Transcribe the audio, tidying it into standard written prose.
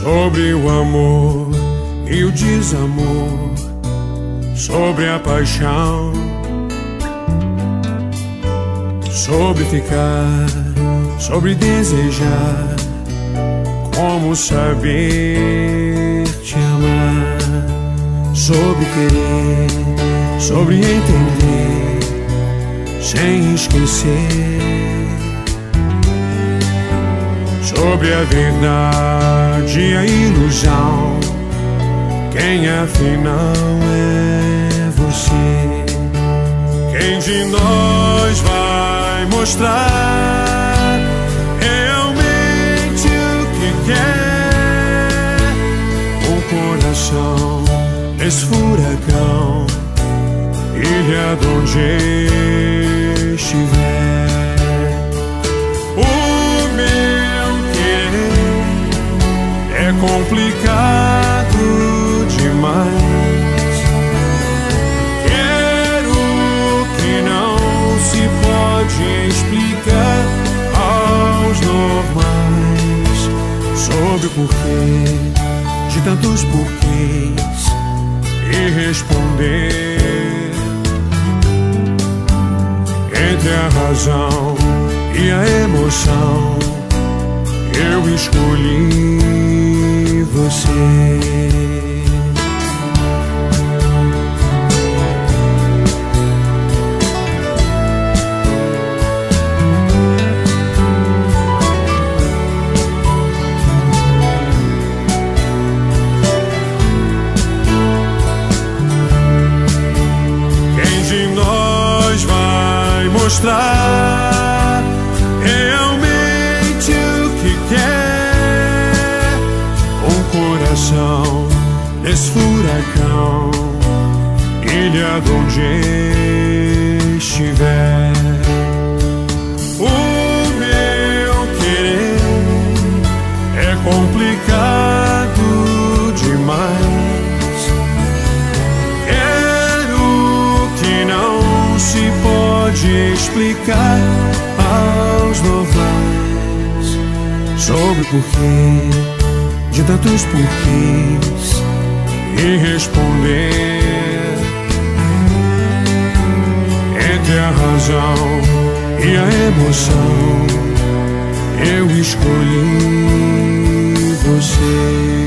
sobre o amor e o desamor, sobre a paixão, sobre ficar, sobre desejar, como saber te amar, sobre querer, sobre entender, sem esquecer, sobre a verdade e a ilusão, quem afinal é você? Quem de nós vai mostrar realmente o que quer? O coração desse furacão, ilha de onde estiver. O meu querer é complicado demais. Quero que não se pode explicar aos normais, sobre o porquê de tantos porquês, e responder entre a razão e a emoção. Eu escolhi você. Mostrar realmente o que quer. Um coração nesse furacão, ilha de onde estiver. O meu querer é complicado demais. Quero que não se pode explicar aos normais, sobre o porquê de tantos porquês, e responder entre a razão e a emoção. Eu escolhi você.